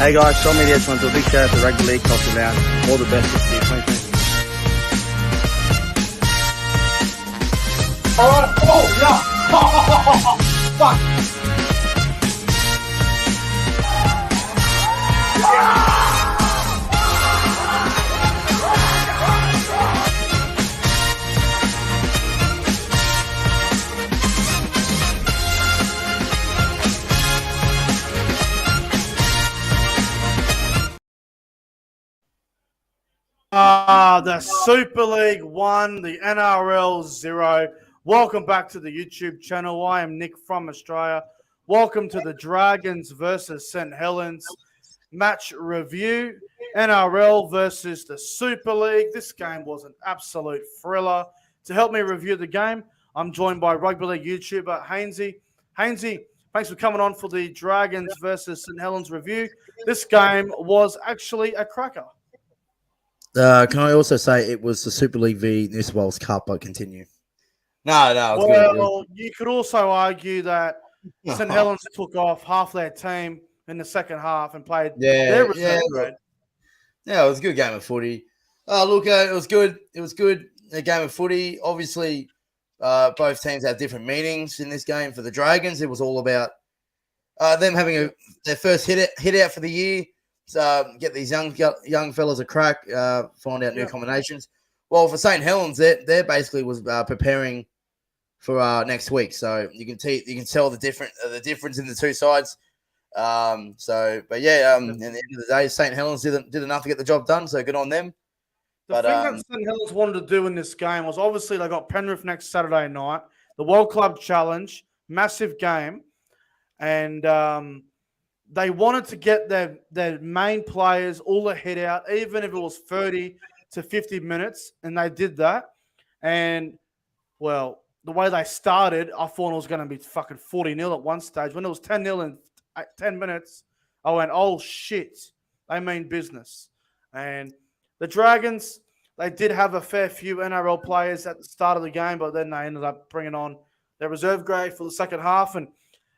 Hey guys, Sean Media just want to do a big shout out to Rugby League Culture Lounge. All the best this year, 2020. Alright, oh yeah! Fuck! The Super League 1, the NRL 0. Welcome back to the YouTube channel. I am Nick from Australia. Welcome to the Dragons versus St. Helens match review. NRL versus the Super League. This game was an absolute thriller. To help me review the game, I'm joined by Rugby League YouTuber Haynsey. Haynsey, thanks for coming on for the Dragons versus St. Helens review. This game was actually a cracker. Can I also say it was the Super League v New South Wales Cup? I continue. No. Well, you could also argue that St. Helens took off half their team in the second half and played their reserve grade. Yeah, it was a good game of footy. Look, it was good. It was good. A game of footy. Obviously, both teams had different meanings in this game. For the Dragons, it was all about them having their first hit out for the year. Get these young fellas a crack, find out new combinations. Well, for St. Helens, they're basically was preparing for next week. So you can tell the difference in the two sides. At the end of the day, St. Helens did enough to get the job done. So good on them. The thing that St. Helens wanted to do in this game was obviously they got Penrith next Saturday night, the World Club Challenge, massive game, and they wanted to get their main players all the hit out, even if it was 30 to 50 minutes, and they did that. And, well, the way they started, I thought it was going to be fucking 40-0 at one stage. When it was 10-0 in 10 minutes, I went, oh, shit, they mean business. And the Dragons, they did have a fair few NRL players at the start of the game, but then they ended up bringing on their reserve grade for the second half, and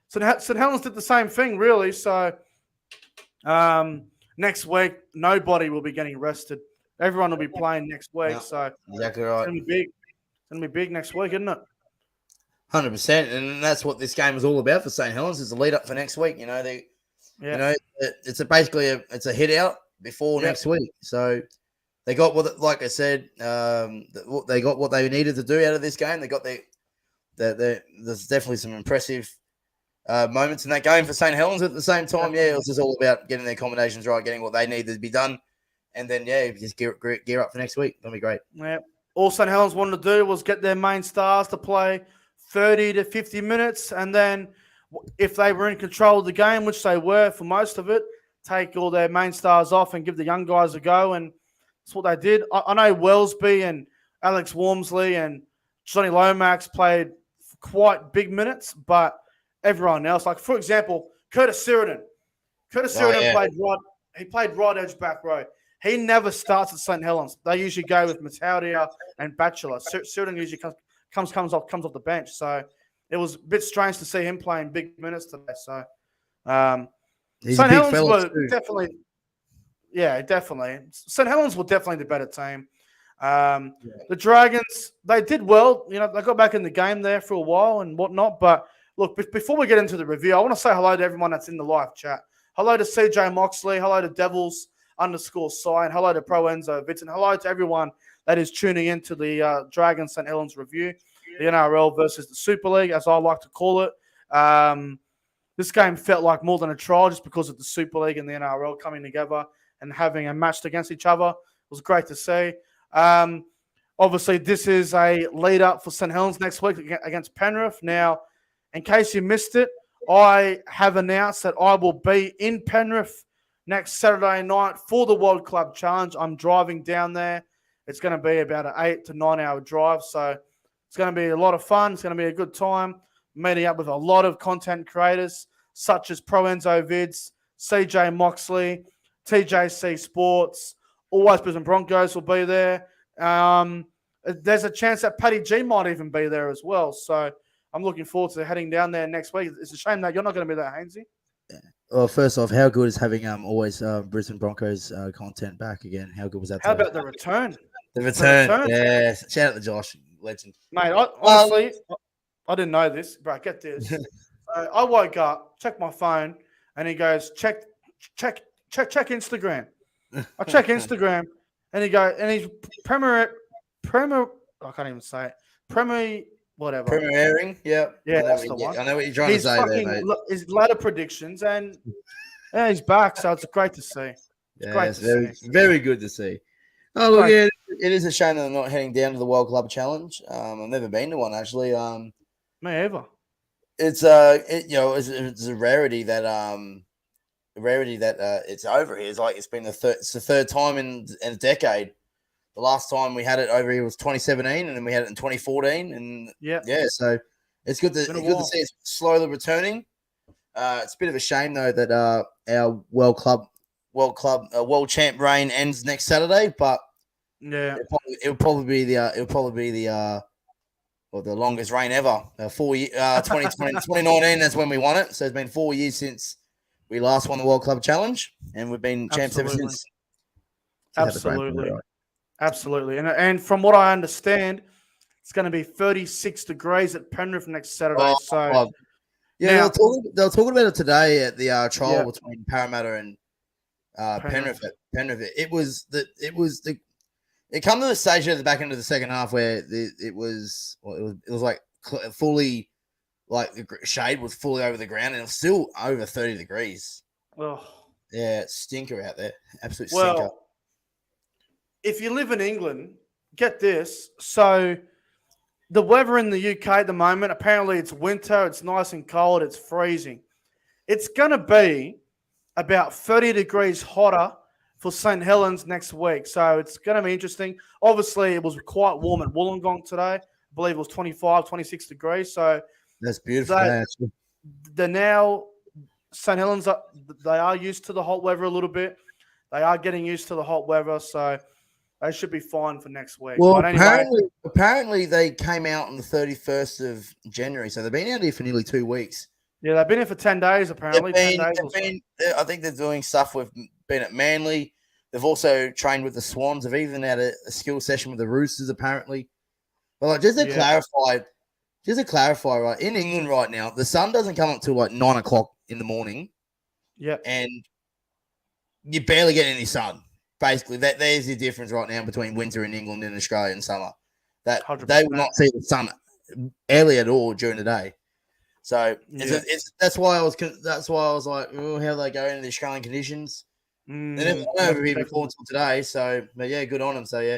St. Helens did the same thing, really. So next week, nobody will be getting rested. Everyone will be playing next week. Yeah, so exactly right. It's going to be big next week, isn't it? 100%, and that's what this game is all about for St. Helens. Is the lead up for next week. You know, it's basically a hit out before next week. So they got like I said, they got what they needed to do out of this game. They got there's definitely some impressive moments in that game for St. Helens. At the same time, it was just all about getting their combinations right, getting what they needed to be done, and then just gear up for next week. That'll be great. Yeah. All St. Helens wanted to do was get their main stars to play 30 to 50 minutes, and then if they were in control of the game, which they were for most of it, take all their main stars off and give the young guys a go, and that's what they did. I know Wellesby and Alex Wormsley and Johnny Lomax played quite big minutes, but everyone else, like for example, Curtis Sheridan. Played right edge back row. He never starts at St. Helens. They usually go with Mataudia and Batchelor. Sheridan usually comes off the bench. So it was a bit strange to see him playing big minutes today. So St. Helens were definitely. St. Helens were definitely the better team. The Dragons, they did well. You know, they got back in the game there for a while and whatnot, but look, before we get into the review, I want to say hello to everyone that's in the live chat. Hello to CJ Moxley. Hello to Devils_sign. Hello to Pro Enzo Vids. And hello to everyone that is tuning in to the Dragons St. Helens review, the NRL versus the Super League, as I like to call it. This game felt like more than a trial just because of the Super League and the NRL coming together and having a match against each other. It was great to see. Obviously, this is a lead-up for St. Helens next week against Penrith. Now, in case you missed it, I have announced that I will be in Penrith next Saturday night for the World Club Challenge. I'm driving down there. It's going to be about an 8 to 9 hour drive. So it's going to be a lot of fun. It's going to be a good time meeting up with a lot of content creators such as Pro Enzo Vids, CJ Moxley, TJC Sports, Always Brisbane Broncos will be there. There's a chance that Paddy G might even be there as well. So I'm looking forward to heading down there next week. It's a shame that you're not going to be there, Haynesy. Well, first off, how good is having always Brisbane Broncos content back again? How good was that? How Today? about the return? The return? return. Yeah. Shout out to Josh, legend. Mate, honestly, I didn't know this, bro. Get this. I woke up, checked my phone, and he goes, check Instagram. I check Instagram, and he's Premier, I can't even say it. Whatever. Premiering, yeah. Yeah, that's the one. I know what you're trying to say there, mate. His ladder predictions, and yeah, he's back, so it's great to see. It's very good to see. Oh, look, yeah, it is a shame that I'm not heading down to the World Club Challenge. I've never been to one, actually. Me either. It's it's a rarity that it's over here. It's like it's the third time in a decade. The last time we had it over here was 2017, and then we had it in 2014, and so it's good to see it's slowly returning. It's a bit of a shame though that our world champ reign ends next Saturday, but it'll probably be the longest reign ever. 4 years, 2019, that's when we won it. So it's been 4 years since we last won the World Club Challenge, and we've been champs ever since. Absolutely. And from what I understand, it's going to be 36 degrees at Penrith next Saturday. They were talking about it today at the trial between Parramatta and Penrith. It come to the stage at the back end of the second half where it was like fully, like the shade was fully over the ground, and it was still over 30 degrees. Oh. Yeah, it's stinker out there. Absolute stinker. If you live in England, get this. So the weather in the UK at the moment, apparently it's winter, it's nice and cold, it's freezing. It's going to be about 30 degrees hotter for St. Helens next week. So it's going to be interesting. Obviously, it was quite warm at Wollongong today. I believe it was 25, 26 degrees. So that's beautiful. They're now, St. Helens, they are used to the hot weather a little bit. They are getting used to the hot weather. So they should be fine for next week. Well, but anyway, apparently they came out on the 31st of January. So they've been out here for nearly 2 weeks. Yeah, they've been here for 10 days, apparently. 10 days I think they're doing stuff with been at Manly. They've also trained with the Swans. They've even had a skill session with the Roosters, apparently. But like, just to clarify, right, in England right now, the sun doesn't come up till like 9 o'clock in the morning. Yeah. And you barely get any sun. Basically, there's the difference right now between winter in England and Australia in summer. That 100%. They will not see the sun early at all during the day. So that's why I was like, oh, how do they go into the Australian conditions? They never went over here before until today. So, but yeah, good on them. So yeah,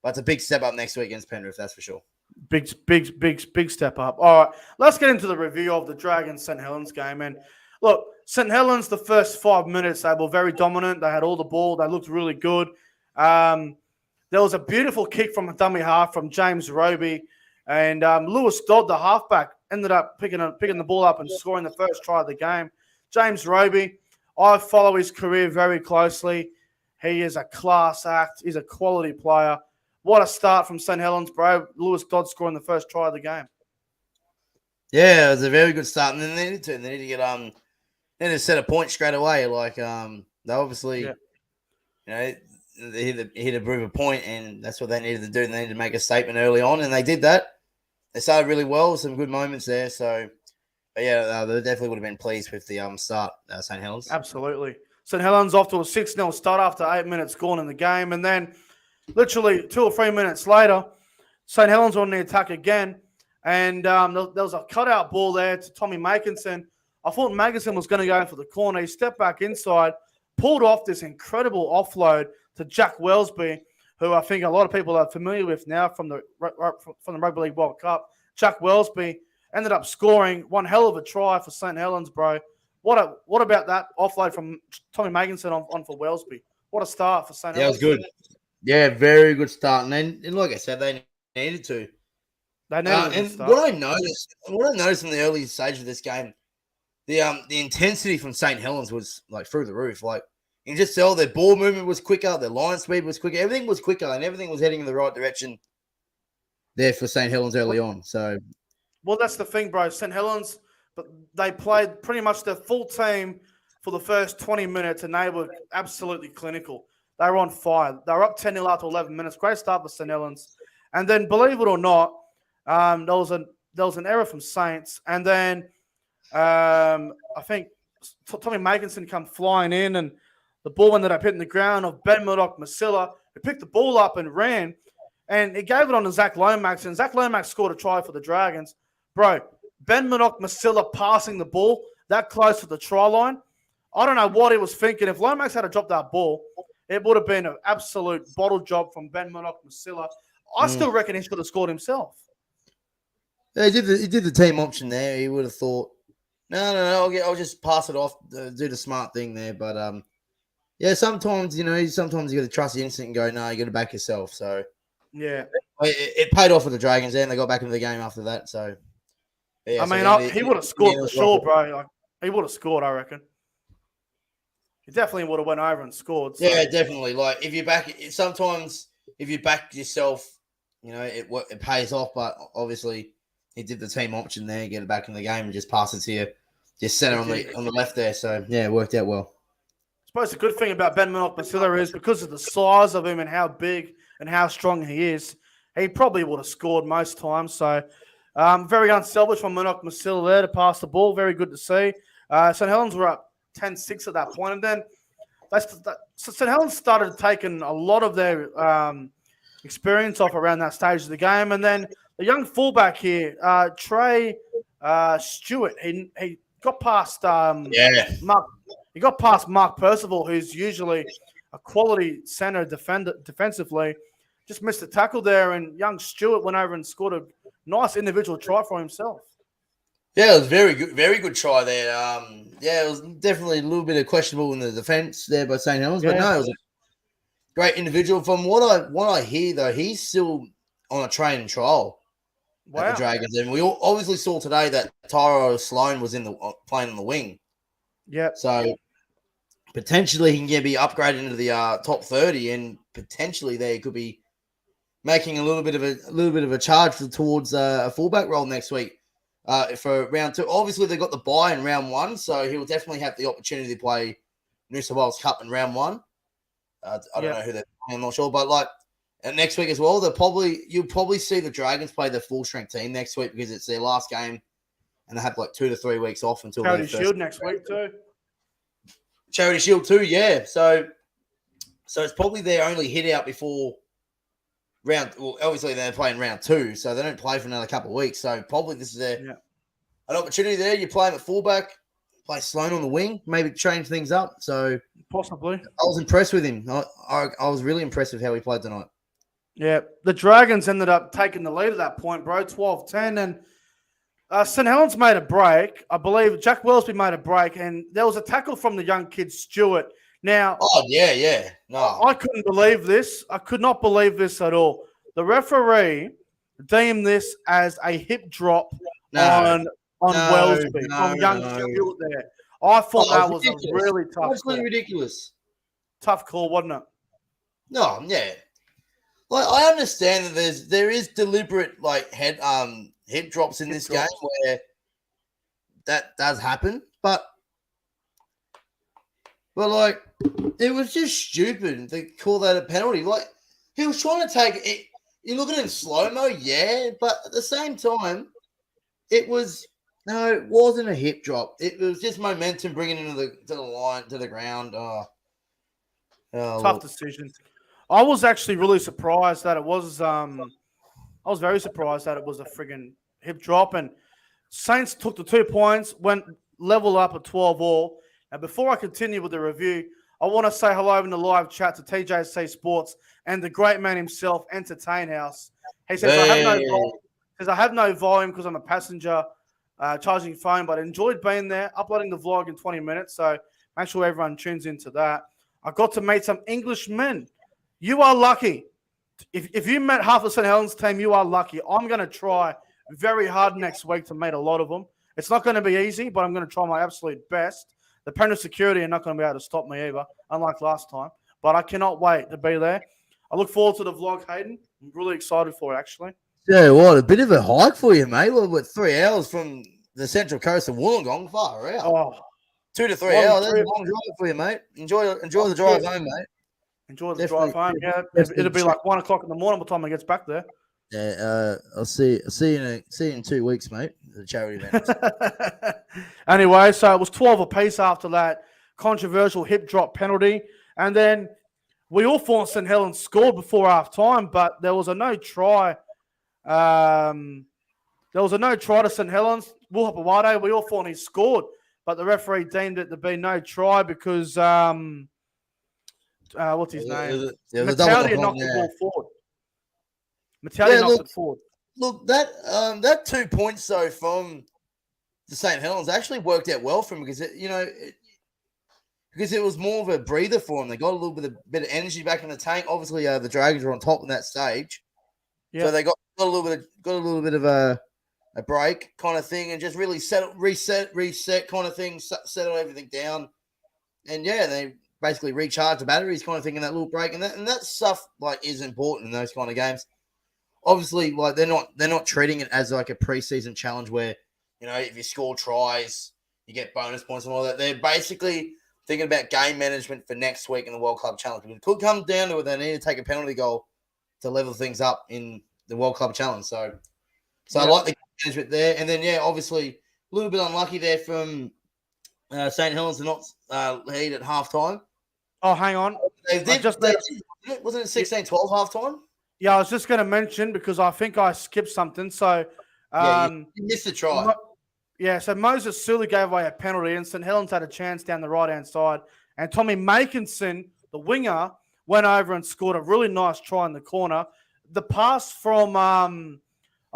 but it's a big step up next week against Penrith, that's for sure. Big step up. All right, let's get into the review of the Dragons St. Helens game. And look, St. Helens, the first 5 minutes, they were very dominant. They had all the ball. They looked really good. There was a beautiful kick from a dummy half from James Roby. And Lewis Dodd, the halfback, ended up picking the ball up and scoring the first try of the game. James Roby, I follow his career very closely. He is a class act. He's a quality player. What a start from St. Helens, bro. Lewis Dodd scoring the first try of the game. Yeah, it was a very good start. And they needed to get they need to set a point straight away. Like they obviously, they hit a prove a point, and that's what they needed to do. They needed to make a statement early on, and they did that. They started really well, some good moments there. So, but yeah, they definitely would have been pleased with the start, St. Helens. Absolutely. St. Helens off to a 6-0 start after 8 minutes gone in the game. And then literally 2 or 3 minutes later, St. Helens were on the attack again. And there was a cutout ball there to Tommy Makinson. I thought Makinson was going to go in for the corner. He stepped back inside, pulled off this incredible offload to Jack Wellesby, who I think a lot of people are familiar with now from the Rugby League World Cup. Jack Wellesby ended up scoring one hell of a try for St. Helens, bro. What about that offload from Tommy Makinson on for Wellesby? What a start for St. Helens. Yeah, it was good. Yeah, very good start. And like I said, they needed to. They needed to start. What I noticed in the early stage of this game, the intensity from St. Helens was like through the roof. Like you can just tell their ball movement was quicker, their line speed was quicker, everything was quicker, and everything was heading in the right direction there for St. Helens early on. So, well, that's the thing, bro. St. Helens, but they played pretty much their full team for the first 20 minutes, and they were absolutely clinical. They were on fire. They were up 10-0 after 11 minutes. Great start for St. Helens. And then, believe it or not, there was an error from Saints. And then I think Tommy Makinson come flying in, and the ball ended up hitting the ground of Ben Murdoch-Masila, who picked the ball up and ran. And he gave it on to Zach Lomax, and Zach Lomax scored a try for the Dragons. Bro, Ben Murdoch-Masila passing the ball that close to the try line. I don't know what he was thinking. If Lomax had dropped that ball, it would have been an absolute bottle job from Ben Murdoch-Masila. I still reckon he should have scored himself. Yeah, he did the team option there. He would have thought, no, I'll just pass it off, do the smart thing there. But yeah, sometimes you got to trust the instinct and go, no, you got to back yourself. So yeah, it paid off for the Dragons there, and they got back into the game after that. So yeah, I mean, he would have scored for sure, bro. Like, he would have scored, I reckon. He definitely would have went over and scored. So. Yeah, definitely. Like if you back yourself, it pays off. But obviously, he did the team option there, get it back in the game, and just pass it to you, just center on the left there. So yeah, it worked out well. I suppose the good thing about Ben Murdoch-Masila is because of the size of him and how big and how strong he is, he probably would have scored most times. So very unselfish from Murdoch-Masila there to pass the ball. Very good to see. St. Helens were up 10-6 at that point, and then St. Helens started taking a lot of their experience off around that stage of the game, and then the young fullback here, Trey Stewart, he got past Mark. He got past Mark Percival, who's usually a quality center defensively. Just missed a tackle there, and young Stewart went over and scored a nice individual try for himself. Yeah, it was very good try there. It was definitely a little bit of questionable in the defense there by St. Helens, but no, it was a great individual. From what I hear, though, he's still on a training trial at the Dragons, and we obviously saw today that Tyro Sloan was playing on the wing. Yeah. So potentially he can be upgraded into the top 30, and potentially they could be making a little bit of a charge towards a fullback role next week. For round 2. Obviously, they got the bye in round 1, so he will definitely have the opportunity to play New South Wales Cup in round 1. I don't know who they're playing, I'm not sure. But and next week as well, you'll probably see the Dragons play their full-strength team next week because it's their last game, and they have 2 to 3 weeks off until Charity Shield next week too. Charity Shield too, yeah. So it's probably their only hit out before obviously they're playing round 2, so they don't play for another couple of weeks. So probably this is an opportunity there. You play him at fullback, play Sloan on the wing, maybe change things up. So possibly, I was impressed with him. I was really impressed with how he played tonight. Yeah, the Dragons ended up taking the lead at that point, bro, 12-10, and St. Helens made a break. I believe Jack Wellesby made a break, and there was a tackle from the young kid Stewart. Now, no, I couldn't believe this. I could not believe this at all. The referee deemed this as a hip drop on Wellesby, on young Stewart there. I thought that was ridiculous. A really tough Absolutely ridiculous. Tough call, wasn't it? No, yeah. I understand that there is deliberate hip drops in this game where that does happen, but it was just stupid to call that a penalty. He was trying to take it. You look at it in slow-mo, yeah, but at the same time, it wasn't a hip drop. It was just momentum bringing it to the line, to the ground. Tough decision. I was actually really surprised that it was. I was very surprised that it was a friggin' hip drop, and Saints took the 2 points, went level up at 12-all. And before I continue with the review, I want to say hello in the live chat to TJC Sports and the great man himself, Entertain House. He says, I have no volume because I'm a passenger charging phone, but I enjoyed being there, uploading the vlog in 20 minutes. So make sure everyone tunes into that. I got to meet some Englishmen. You are lucky. If you met half the St. Helens team, you are lucky. I'm going to try very hard next week to meet a lot of them. It's not going to be easy, but I'm going to try my absolute best. The Penrith security are not going to be able to stop me either, unlike last time. But I cannot wait to be there. I look forward to the vlog, Hayden. I'm really excited for it, actually. Yeah, what a bit of a hike for you, mate. 3 hours from the central coast of Wollongong, far out. Oh, 2 to 3 1 hours. to That's 3. a long drive for you, mate. Enjoy the drive home, mate. Enjoy the Definitely- drive home. Yeah, definitely it'll be like 1 o'clock in the morning by the time I gets back there. Yeah, I'll see you in 2 weeks, mate. The charity event. Anyway, so it was 12 apiece after that controversial hip drop penalty. And then we all thought St. Helens scored before half time, but there was a no try. There was a no try to St. Helens. Will Hopewade, we all thought he scored, but the referee deemed it to be no try because what's his name? Metallia knocked the ball forward. Metallia knocked it forward. Look, that 2 points though from the St. Helens actually worked out well for him because because it was more of a breather for him. They got a little bit of energy back in the tank. Obviously, the Dragons were on top in that stage, so they got a little bit of a break kind of thing, and just really reset kind of thing, settle everything down, and they basically recharge the batteries kind of thing in that little break, and that stuff like is important in those kind of games. Obviously, like they're not treating it as like a preseason challenge where if you score tries you get bonus points and all that. They're basically thinking about game management for next week in the World Club Challenge. It could come down to it. They need to take a penalty goal to level things up in the World Club Challenge. So I like the game management there. And then obviously a little bit unlucky there from St. Helens to not lead at halftime. Oh, hang on. Wasn't it 16-12 halftime? Yeah, I was just going to mention because I think I skipped something. So, you missed the try. So Moses Sully gave away a penalty, and St. Helens had a chance down the right-hand side. And Tommy Makinson, the winger, went over and scored a really nice try in the corner. The pass from, I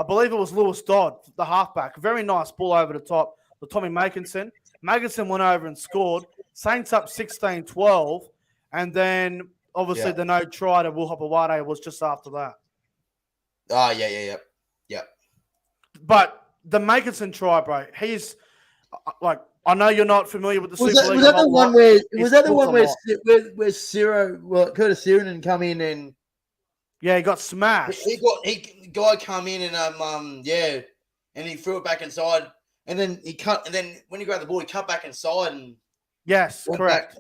believe it was Lewis Dodd, the halfback, very nice ball over the top for Tommy Makinson. Makinson went over and scored. Saints up 16-12, and then obviously the no try to Will Hopewade was just after that. Oh, yeah. But the Makinson try, bro, he's like, I know you're not familiar with the Super League. Was that the one where Ciro, Curtis Sirenan come in and he got smashed. Guy come in and and he threw it back inside, and then when he grabbed the ball, he cut back inside and correct.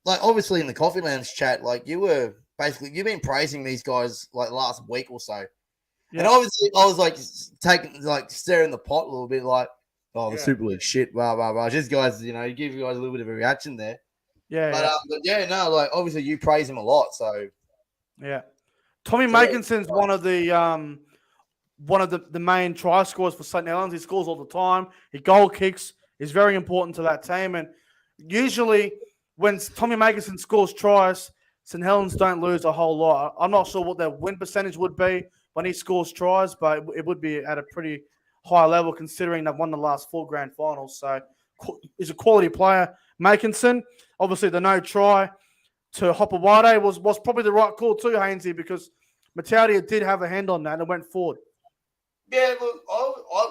Like obviously in the Coffee Lounge chat, like you've been praising these guys like last week or so. Yeah. And obviously I was like staring the pot a little bit like, oh, the Super League shit, blah, blah, blah. Just guys, give you guys a little bit of a reaction there. Like obviously you praise him a lot. So Tommy Makinson's one of the main try scorers for St. Helens. He scores all the time. He goal kicks. He's very important to that team. And usually when Tommy Makinson scores tries, St. Helens don't lose a whole lot. I'm not sure what their win percentage would be when he scores tries, but it would be at a pretty high level considering they've won the last 4 grand finals. So he's a quality player. Makinson, obviously the no try to Hopewade was probably the right call too, Haynsey, because Metallia did have a hand on that and went forward. Yeah, look,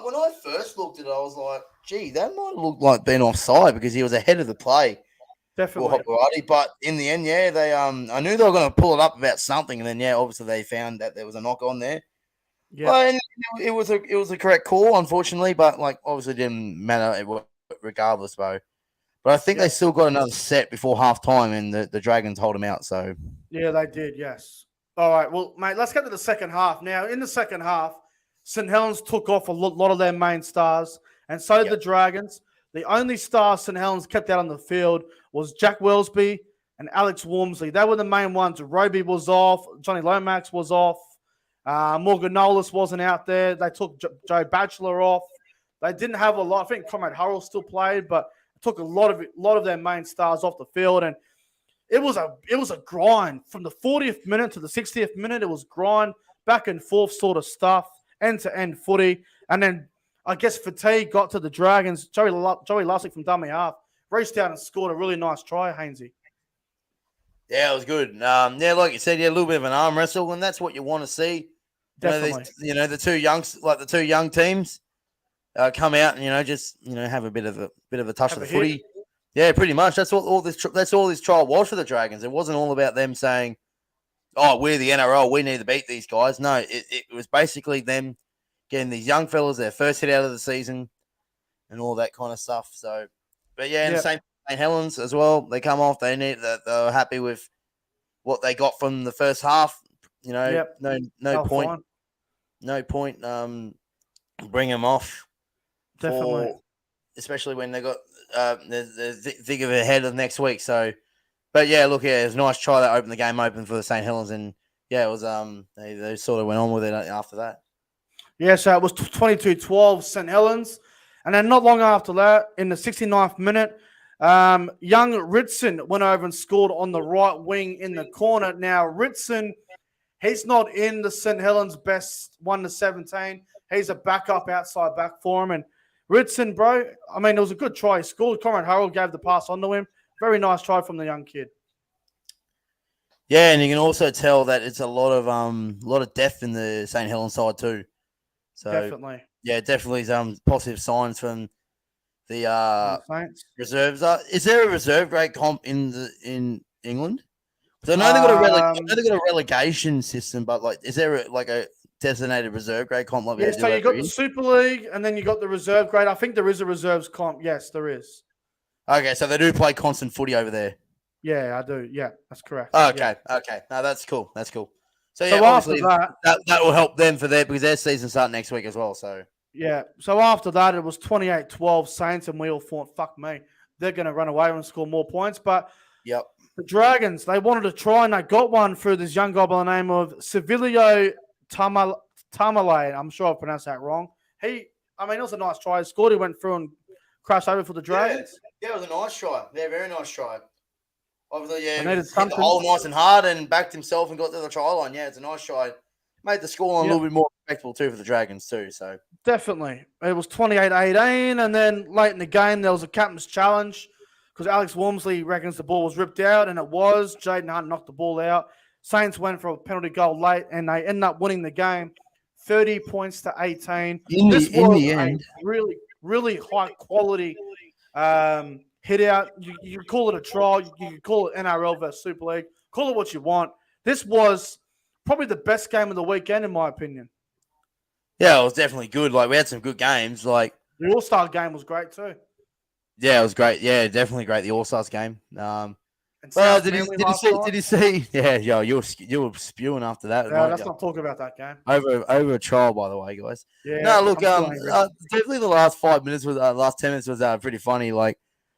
when I first looked at it, I was like, gee, that might look like being offside because he was ahead of the play. Definitely. But in the end, they I knew they were going to pull it up about something, and then obviously they found that there was a knock on there. Yeah, well, it was a correct call, unfortunately, but like obviously didn't matter regardless, though. But I think they still got another set before half time, and the Dragons hold them out. So yeah, they did. Yes. All right, well, mate, let's get to the second half now. In the second half, St. Helens took off a lot of their main stars, and so did the Dragons. The only star St. Helens kept out on the field was Jack Wellesby and Alex Wormsley. They were the main ones. Roby was off. Johnny Lomax was off. Morgan Nolis wasn't out there. They took Joe Batchelor off. They didn't have a lot. I think Comrade Hurrell still played, but it took a lot of their main stars off the field. And it was a grind. From the 40th minute to the 60th minute, it was grind, back and forth sort of stuff, end-to-end footy. And then I guess fatigue got to the Dragons. Joey Lussick from dummy half raced out and scored a really nice try, Haynesy. Yeah, it was good. Like you said, a little bit of an arm wrestle, and that's what you want to see. Definitely. The two young teams come out and just have a bit of a touch of the footy. Yeah, pretty much. That's all this trial was for the Dragons. It wasn't all about them saying, "Oh, we're the NRL. We need to beat these guys." No, it was basically them getting these young fellas their first hit out of the season and all that kind of stuff. So, but in the same St. Helens as well. They come off. They were happy with what they got from the first half. You know, Yep. no point. Fine. No point. Bring them off. Definitely. Especially when they got the thick of ahead of next week. So, but yeah, look, it was a nice try that opened the game open for the St. Helens, and yeah, it was they sort of went on with it after that. Yeah, so it was 22-12 St. Helens. And then not long after that, in the 69th minute, young Ritson went over and scored on the right wing in the corner. Now, Ritson, he's not in the St. Helens best 1-17. He's a backup outside back for him. And Ritson, bro, I mean, it was a good try. He scored. Conrad Harold gave the pass onto him. Very nice try from the young kid. Yeah, and you can also tell that it's a lot of depth in the St. Helens side too. So Definitely. Yeah, definitely some positive signs from the Thanks. reserves. Is there a reserve grade comp in England? So I know they got a relegation system, but like, is there a designated reserve grade comp? Like, yeah, so you got the Super League, and then you got the reserve grade. I think there is a reserves comp. Yes, there is. Okay, so they do play constant footy over there. Yeah, I do. Yeah, that's correct. Okay, yeah. okay. No, that's cool. That's cool. So after that will help them because their season start next week as well. So yeah. So after that, it was 28-12 Saints, and we all thought, fuck me, they're going to run away and score more points. But yep. The Dragons, they wanted to try, and they got one through this young guy by the name of Civilio Tamale. I'm sure I pronounced that wrong. It was a nice try. He scored. He went through and crashed over for the Dragons. Yeah, it was a nice try. Yeah, very nice try. Obviously, yeah, he hit the hole nice and hard and backed himself and got to the try line. Yeah, it's a nice try. Made the scoreline a little bit more respectable too for the Dragons too. So definitely, it was 28-18, and then late in the game there was a captain's challenge because Alex Walmsley reckons the ball was ripped out, and it was. Jaden Hunt knocked the ball out. Saints went for a penalty goal late, and they ended up winning the game, 30 points to 18. In the end, really, really high quality. Hit out. You could call it a try. You could call it NRL versus Super League. Call it what you want. This was probably the best game of the weekend, in my opinion. Yeah, it was definitely good. Like, we had some good games. Like, the All-Star game was great too. Yeah, it was great. Yeah, definitely great. The All-Stars game. Well, did you see? Yeah, yo, you were spewing after that. Yeah, let's not talk about that game. Over a trial, by the way, guys. Yeah. No, look, definitely the last 5 minutes last 10 minutes was pretty funny. Like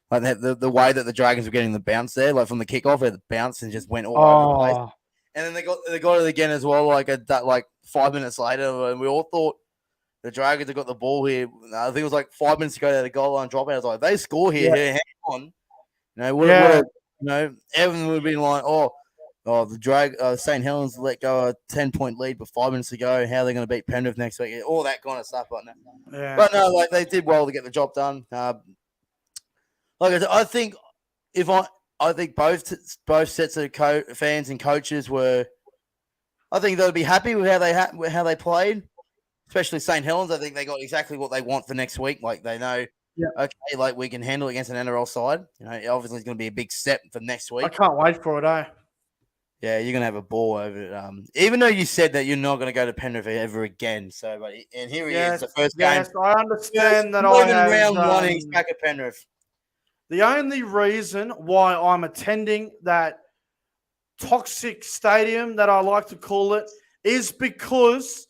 the way that the Dragons were getting the bounce there, like from the kickoff, where the bounce and just went all over the place. And then they got it again as well, like 5 minutes later, and we all thought the Dragons have got the ball here. I think it was like 5 minutes ago, they had a goal line dropout. I was like, they score here, hang on. Everyone would have been like, the St. Helens let go a 10-point lead but 5 minutes ago. How are they going to beat Penrith next week? All that kind of stuff. But no, like they did well to get the job done. I think both sets of fans and coaches were. I think they'll be happy with how they played, especially St. Helens. I think they got exactly what they want for next week. Like they know, okay, like we can handle it against an NRL side. Obviously it's going to be a big step for next week. I can't wait for it, Yeah, you're going to have a ball over it. Even though you said that you're not going to go to Penrith ever again. So, and here he is, the first game. Yes, I understand that I have round one. He's back at Penrith. The only reason why I'm attending that toxic stadium that I like to call it is because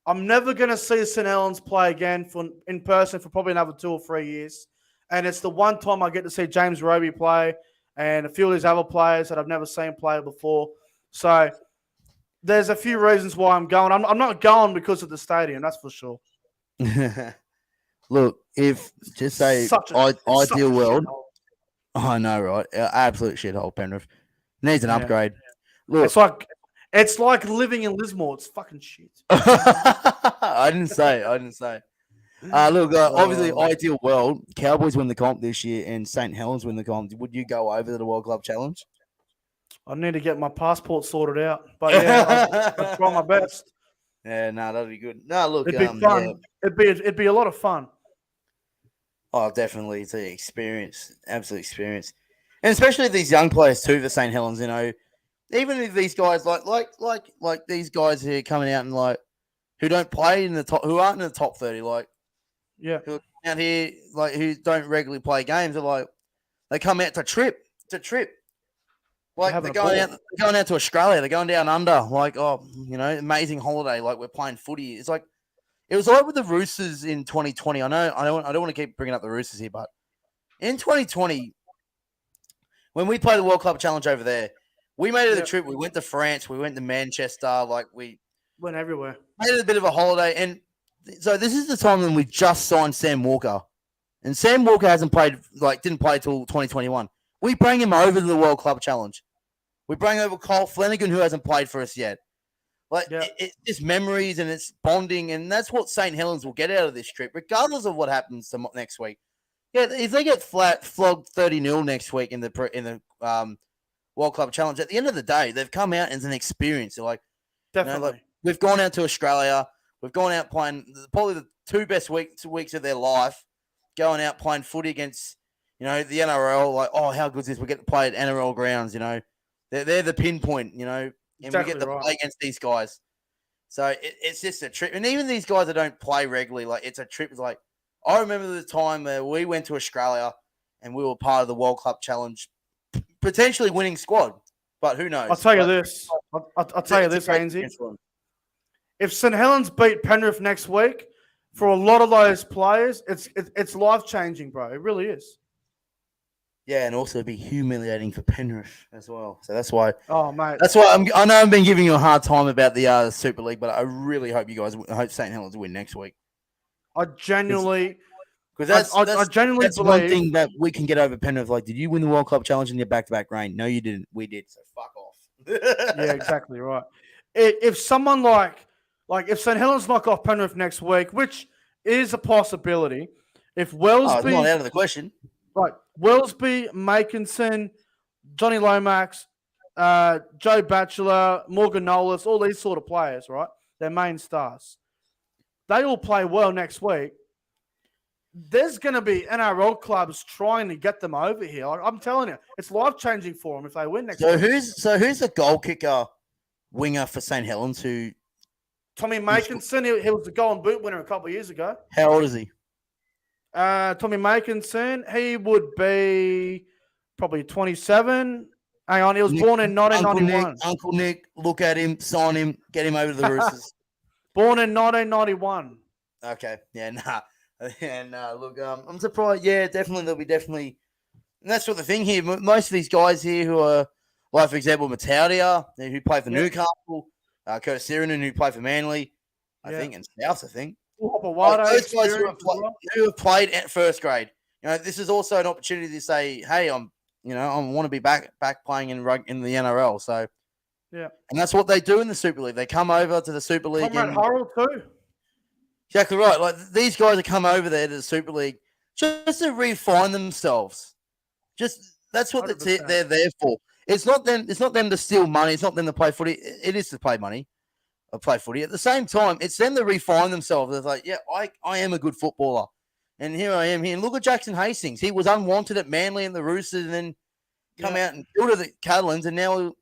I'm never going to see St. Helens play again in person for probably another 2 or 3 years. And it's the one time I get to see James Roby play and a few of these other players that I've never seen play before. So there's a few reasons why I'm going. I'm not going because of the stadium, that's for sure. Look, if just say ideal world, I know, right? Absolute shithole, Penrith needs an upgrade. Look, it's like living in Lismore. It's fucking shit. I didn't say. Look, obviously, ideal world. Cowboys win the comp this year, and St. Helens win the comp. Would you go over to the World Club Challenge? I need to get my passport sorted out, but yeah, I'll try my best. Yeah, no, that'd be good. No, look, it'd be fun. Yeah. It'd be a lot of fun. Oh, definitely, it's an experience, absolute experience, and especially these young players too for St. Helens. Even if these guys like these guys here coming out and who don't play in the top, who aren't in the top 30, who are out here who don't regularly play games, are They come out to trip. It's a trip. Like having they're going out to Australia. They're going down under. Like, oh, amazing holiday. Like we're playing footy. It's like it was like with the Roosters in 2020. I know I don't want to keep bringing up the Roosters here, but in 2020, when we played the World Club Challenge over there, we made it a trip. We went to France. We went to Manchester. Like we went everywhere. Made it a bit of a holiday. And so this is the time when we just signed Sam Walker. And Sam Walker didn't play till 2021. We bring him over to the World Club Challenge. We bring over Cole Flanagan, who hasn't played for us yet. It's just memories and it's bonding, and that's what St. Helens will get out of this trip, regardless of what happens next week. Yeah, if they get flogged 30-0 next week in the World Club Challenge, at the end of the day, they've come out as an experience. They're like, definitely. We've gone out to Australia. We've gone out playing probably the two best weeks of their life, going out playing footy against, the NRL. Like, oh, how good is this? We get to play at NRL grounds, They're the pinpoint, and exactly we get to play against these guys. So it's just a trip. And even these guys that don't play regularly, like it's a trip. It's like, I remember the time where we went to Australia and we were part of the World Club Challenge, potentially winning squad, but who knows? I'll tell you this. I'll tell you this, Haynsey. If St. Helens beat Penrith next week, for a lot of those players, it's life-changing, bro. It really is. Yeah, and also be humiliating for Penrith as well. So that's why. Oh, mate. That's why I know I've been giving you a hard time about the Super League, but I really hope I hope St. Helens win next week. I genuinely, because that's genuinely that's believe one thing that we can get over Penrith. Like, did you win the World Cup Challenge in your back-to-back reign? No, you didn't. We did. So fuck off. Yeah, exactly right. If someone like if St. Helens knock off Penrith next week, which is a possibility, if Wellesby, it's not out of the question. Right, Wellesby, Makinson, Johnny Lomax, Joe Batchelor, Morgan Nolas, all these sort of players, right? They're main stars. They all play well next week. There's going to be NRL clubs trying to get them over here. I'm telling you, it's life-changing for them if they win next week. Who's the goal kicker winger for St. Helens who... Tommy Makinson, he was the golden boot winner a couple of years ago. How old is he? Tommy Makinson, he would be probably 27. Hang on, he was born in 1991. Uncle Nick, look at him, sign him, get him over to the Roosters. Born in 1991. Okay, yeah, nah. And look, I'm surprised. Yeah, definitely, there'll be definitely... And that's what the thing here, most of these guys here who are, like, for example, Mataudia, who played for Newcastle, Curtis Sirinen, who played for Manly, I think, and South, I think. Those guys who have played at first grade. This is also an opportunity to say, hey, I want to be back playing in the NRL. So, yeah. And that's what they do in the Super League. They come over to the Super League. Comrade Harold too. Exactly right. Like these guys have come over there to the Super League just to refine themselves. That's what they're there for. It's not them to steal money. It's not them to play footy. It is to play money. Play footy. At the same time, it's them to refine themselves. It's like, yeah, I am a good footballer. And here I am here. And look at Jackson Hastings. He was unwanted at Manly and the Roosters and then come out and killed at the Catalans. And now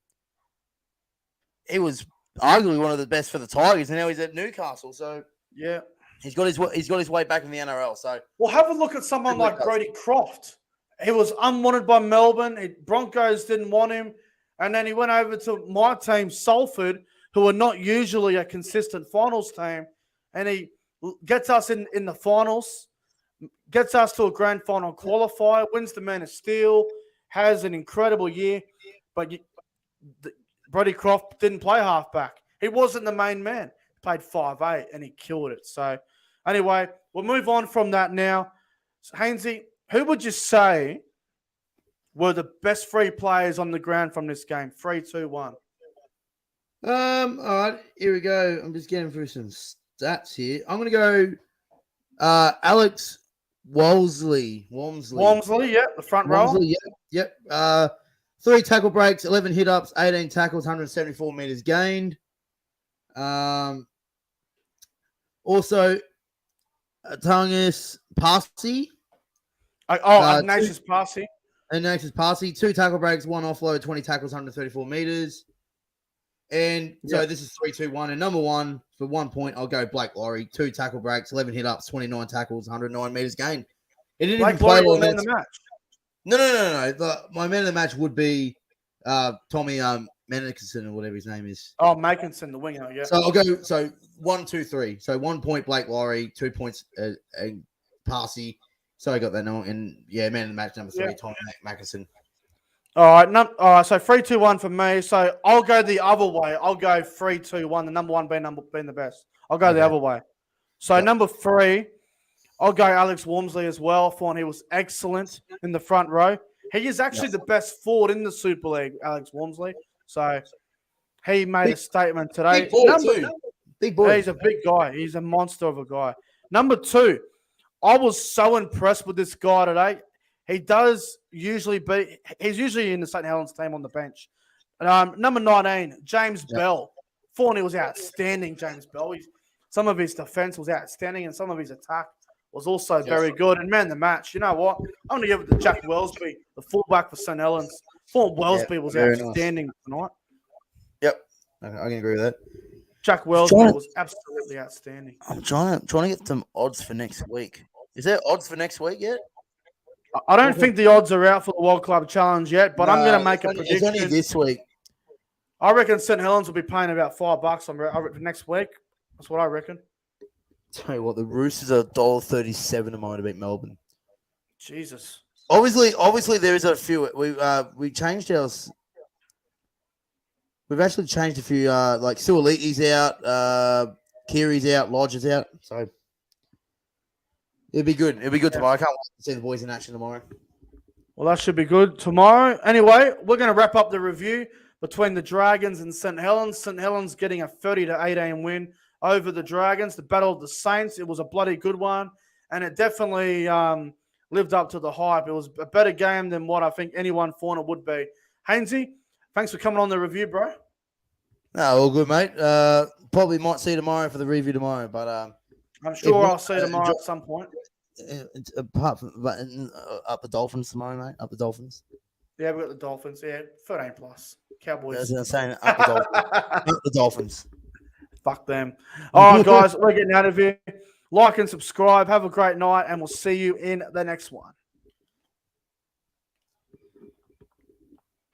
he was arguably one of the best for the Tigers. And now he's at Newcastle. So, yeah, he's got his way back in the NRL. So, well, have a look at someone like Brodie Croft. He was unwanted by Melbourne. Broncos didn't want him. And then he went over to my team, Salford, who are not usually a consistent finals team, and he gets us in the finals, gets us to a grand final qualifier, wins the Man of Steel, has an incredible year, but Brodie Croft didn't play halfback. He wasn't the main man. He played 5'8", and he killed it. So anyway, we'll move on from that now. So, Haynesy, who would you say were the best three players on the ground from this game? 3, 2, 1. All right, here we go. I'm just getting through some stats here. I'm going to go Alex Walmsley. Yeah, the front row. Yep. 3 tackle breaks, 11 hit-ups, 18 tackles, 174 meters gained. Also, Tungus Parsi. Ignatius Parsi. Ignatius Parsi, 2 tackle breaks, 1 offload, 20 tackles, 134 meters. And so this is 3, 2, 1. And number 1, for 1 point, I'll go Blake Laurie. 2 tackle breaks, 11 hit-ups, 29 tackles, 109 meters gained. He didn't even play all in the match. No. My man of the match would be Tommy Mennickerson or whatever his name is. Oh, Makinson, the winger, yeah. So I'll go. So 1, 2, 3. So 1 point Blake Laurie, 2 points Parsi. So I got that now. And yeah, man of the match number 3, Tommy Mackinson. All right, so 3-2-1 for me. So I'll go the other way. I'll go 3-2-1. The number one being the best. I'll go the other way. So number 3, I'll go Alex Walmsley as well. I thought he was excellent in the front row. He is actually the best forward in the Super League, Alex Walmsley. So he made a statement today. Big boy too. Big boy. He's a big guy. He's a monster of a guy. Number 2, I was so impressed with this guy today. He's usually in the St. Helens team on the bench. Number 19, James Bell. Thought he was outstanding, James Bell. Some of his defense was outstanding, and some of his attack was also very good. And man, the match, you know what? I'm going to give it to Jack Wellesby, the fullback for St. Helens. Thought Wellesby was outstanding tonight. Yep, I can agree with that. Jack Wellesby was absolutely outstanding. I'm trying to get some odds for next week. Is there odds for next week yet? I don't think the odds are out for the World Club Challenge yet, but I'm going to make a prediction. It's only this week. I reckon St. Helens will be paying about $5 next week. That's what I reckon. Tell you what, the Roosters are $1.37 a mile to beat Melbourne. Jesus. Obviously, there is a few. We changed our. We've actually changed a few. Like Suoliti's out, Kiri's out, Lodge is out. So it'll be good. It'll be good tomorrow. I can't wait to see the boys in action tomorrow. Well, that should be good tomorrow. Anyway, we're going to wrap up the review between the Dragons and St. Helens. St. Helens getting a 30-18 win over the Dragons. The Battle of the Saints, it was a bloody good one, and it definitely lived up to the hype. It was a better game than what I think anyone thought it would be. Haynsey, thanks for coming on the review, bro. No, all good, mate. Probably might see you tomorrow for the review tomorrow, but I'm sure I'll see you tomorrow at some point. Apart from up the Dolphins tomorrow, mate. Up the Dolphins. Yeah, we've got the Dolphins. Yeah, 13 plus. Cowboys. As I was saying, up the Dolphins. Up the Dolphins. Fuck them. All right, guys, we're getting out of here. Like and subscribe. Have a great night, and we'll see you in the next one.